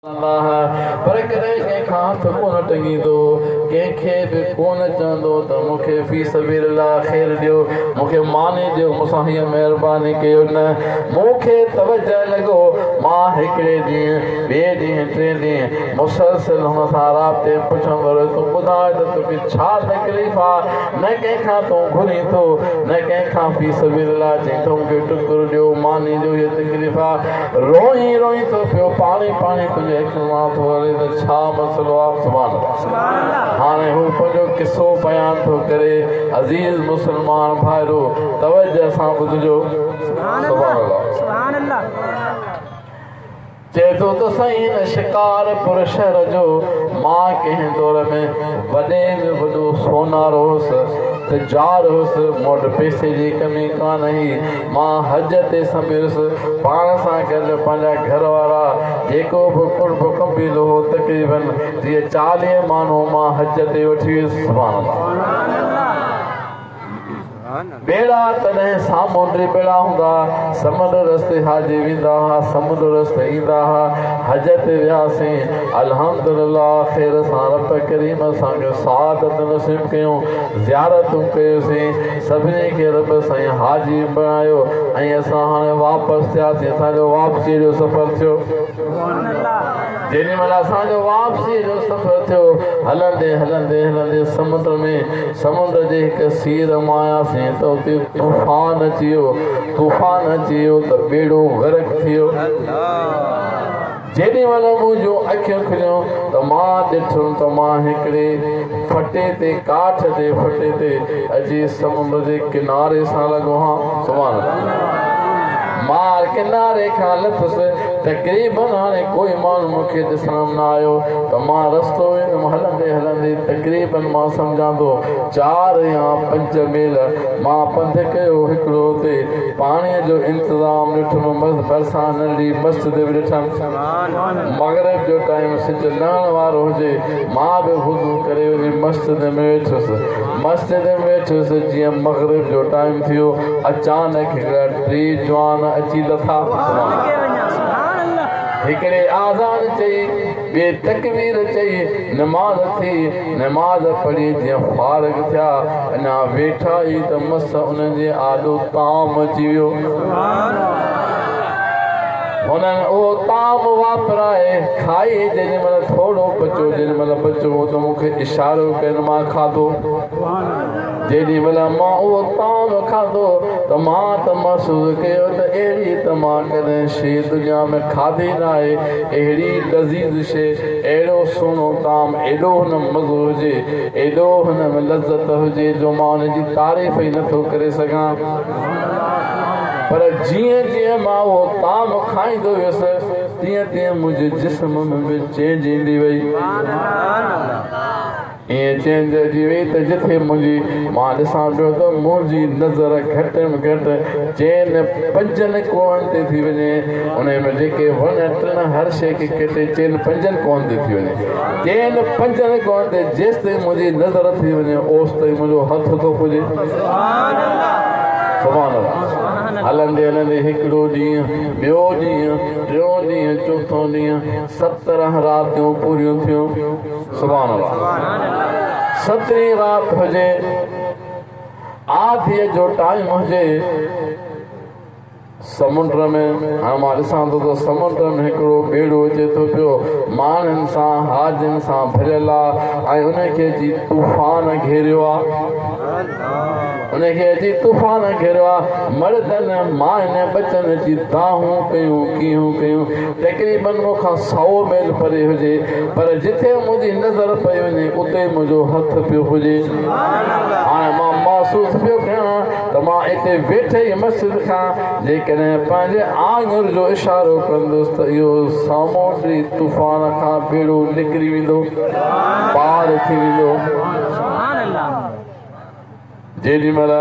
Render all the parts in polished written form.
पर कॾहिं कंहिंखां हथ कोन टंगींदो, कंहिंखे बि कोन चवंदो त मूंखे फी सबीलिल्लाह ख़ैरु ॾियो, मूंखे मानी ॾियो, मूंसां हीअं महिरबानी कयो न। मूंखे तवजह लॻो, मां हिकिड़े ॾींहुं ॿिए ॾींहुं टे ॾींहुं मुसलसिल हुन सां राब्ते पुछंदो रहियो, तूं ॿुधाए त तोखे छा तकलीफ़ आहे? न कंहिंखां तूं घुरी थो, न कंहिंखां फी सबीलिल्लाह चई थो मूंखे टुकुर ॾियो, मानी ॾियो, हीअ तकलीफ़ आहे। रोई रोई थो पियो, पाणी पाणी तुंहिंजे अखियुनि मां थो हले त छा मसइलो आहे? सुभाणे हाणे हू पंहिंजो किसो बयान थो करे। अज़ीज़ मुस्लमान भाइरो, तवजह सां ॿुधिजो। चए थो त साईं हिन शिकारपुर शहर जो मां कंहिं दौर में वॾे में वॾो सोनारो हुउसि, तिजार हुउसि, मूं वटि पैसे जी कमी कान हुई। मां हज ते सम्झुसि, पाण सां गॾु पंहिंजा घर वारा जेको बि कुर्ब कबीलो हो, तक़रीबन जीअं 40 माण्हू मां हज ते वठी वियुसि। बेड़ा तॾहिं सामुंडी बेड़ा हूंदा, समुंड रस्ते हाजी वेंदा हुआ, समुंड रस्ते ईंदा हुआ। हज ते वियासीं, अल्हम्दुलिल्लाह ख़ैर सां रब करीम असांखे सआदत नसीब कयूं, ज़ियारतूं कयोसीं, सभिनी खे रब साईं हाजी बणायो ऐं असां हाणे वापसि थियासीं। असांजो वापसी जो सफ़र थियो। जेॾी महिल असांजो वापसी जो सफ़र थियो, हलंदे हलंदे हलंदे समुंड जे हिकु सीर मां आयासीं त उते तूफ़ान अची वियो त बेड़ो गर्क थी वियो। जेॾी महिल मुंहिंजूं अखियूं खुलियूं त मां ॾिठुमि त मां हिकिड़े फटे ते काठ जे फटे ते अची समुंड जे किनारे सां लॻो हा। सुभाणे मां किनारे खां लथुसि, तक़रीबन हाणे कोई माण्हू मूंखे ॾिसण में न आयो त मां रस्तो वेंदुमि हलंदे हलंदे, तक़रीबन मां सम्झां थो 4 या 5 मील मां पंधु कयो। हिकिड़ो हुते पाणीअ जो इंतज़ाम ॾिठुमि, भरिसां नंढी मस्जिद बि ॾिठमि। मग़रिब जो टाइम सिज लहण वारो हुजे, मां बि वुज़ू करे वञी मस्जिद में वेठुसि। जीअं मग़रिब जो टाइम थियो, अचानक हिकिड़ा 3 जवान अची लथा। हिकिड़े आज़ान चई, ॿिए तकबीर चई, नमाज़ थी, नमाज़ पढ़ी जीअं फारिग थिया, अञा वेठा ई त मस उन्हनि जे आॾो ताम अची वियो। हुननि उहो ताम वापराए खाई, जेॾी महिल थोरो बचो, जेॾी महिल बचो त मूंखे इशारो कनि मां खाधो। जेॾी महिल मां उहो ताम खाधो त मां त महसूसु कयो त अहिड़ी त मां कॾहिं शइ दुनिया में खाधी न आहे। अहिड़ी लज़ीज़ शइ, अहिड़ो सुहिणो ताम, एॾो हुन मज़ो हुजे, एॾो हुन में लज़त हुजे जो मां हुनजी तारीफ़ ई नथो करे सघां। पर जीअं जीअं मां उहो ताम खाईंदो वियुसि, तीअं तीअं मुंहिंजे जिस्म में बि चेंज ईंदी वई। ईअं चेंज अची वई त जिथे मां ॾिसां पियो त मुंहिंजी नज़र घटि में घटि 4-5 कोण ते थी वञे। उन में जेके वण टिण हर शइ खे कटे 4-5 कोण ते थी वञे। 4-5 कोण ते जेसि ताईं मुंहिंजी नज़र थी वञे, ओसि ताईं मुंहिंजो हथ थो पुॼे। हलंदे हलंदे हिकिड़ो ॾींहुं, ॿियो ॾींहुं, टियों ॾींहुं, चोथों ॾींहुं, 17 रातियूं पूरियूं थियूं। सुभाणे 17वीं राति हुजे, आधीअ जो टाइम हुजे, समुंड में हाणे मां ॾिसां थो त समुंड में हिकिड़ो बेड़ो अचे थो पियो, माण्हुनि सां हाजियुनि सां भरियल आहे ऐं उनखे अची तूफ़ान घेरियो आहे। मर्दनि माइनि बचनि जी दाहूं कयूं, कीहूं कयूं, तक़रीबन मूंखां 100 मील परे हुजे, पर जिथे मुंहिंजी नज़र पई वञे उते मुंहिंजो हथ पियो हुजे। हाणे मां महसूसु पियो कयां त मां हिते वेठे ई मस्जिद खां जेकॾहिं पंहिंजे आङुर जो इशारो कंदुसि त इहो सामुंडी तूफ़ान खां बेड़ो निकिरी वेंदो, पार थी वेंदो। जेॾी महिल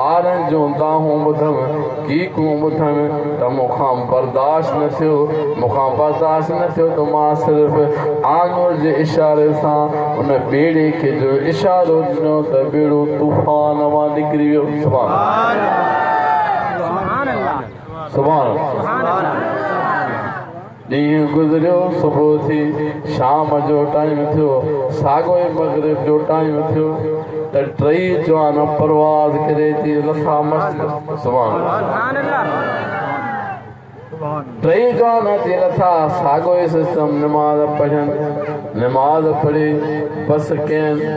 ॿारनि जूं दाहूं ॿुधमि, कीकूं ॿुधमि त मूंखां बर्दाश्त न थियो त मां सिर्फ़ु आङुर जे इशारे सां उन बेड़े खे जो इशारो ॾिनो त बेड़ो तूफ़ान मां निकिरी वियो। सुभाणे ॾींहुं गुज़रियो सुबुह थी शाम जो टाइम थियो साॻियो ई मग़रिब जो टाइम थियो त टई जवान परवाज़ करे थी लथा मस्त सुभाणे टई जवान थी लथा साॻियो ई सिस्टम नमाज़ पढ़नि नमाज़ पढ़ी बस कयनि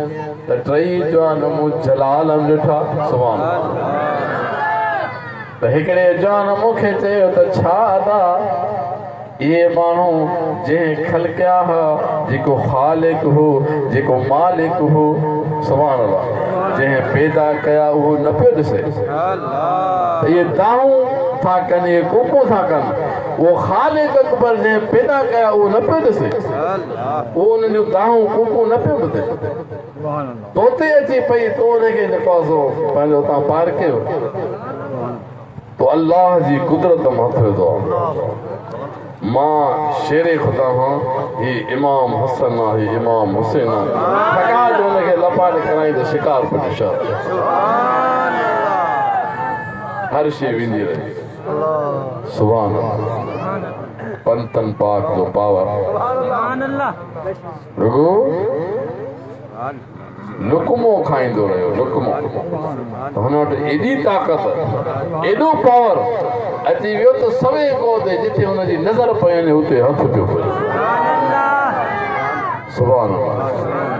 त टई जवान मूं जलाल ॾिठा सुभाणे त हिकिड़े जवान मूंखे चयो त छा अदा ये माण्हू जंहिं ख़लक़िया हुआ जेको ख़ालिक हो जेको मालिक हो सुभाणे अल्लाह जंहिं पैदा कया उहो न पियो ॾिसे इहे दाऊं था कनि इहे कोको था कनि उहो ख़ालिक अकबर जंहिं पैदा कया उहो न पियो ॾिसे उहो उन्हनि जूं दाऊं कोको न पियो ॿुधे तोते अची पई तो उनखे निपासो पंहिंजो तव्हां पार कयो तो अल्लाह जी कुदरत मां थियो थो मां शेरे खुदा हाँ ही इमाम हसन ही इमाम हुसैन थका जो उनखे लपाटे कराई त शिकार पियो शा हर शइ वेंदी रही सुभान अल्लाह पंतन पाक जो पावर रुगो लुकमो खाईंदो रहियो लुकमो हुन वटि एॾी ताक़त एॾो पावर अची वियो त सवे पौधे जिथे हुनजी नज़र पयनि हुते हथ पियो पए सुभान अल्लाह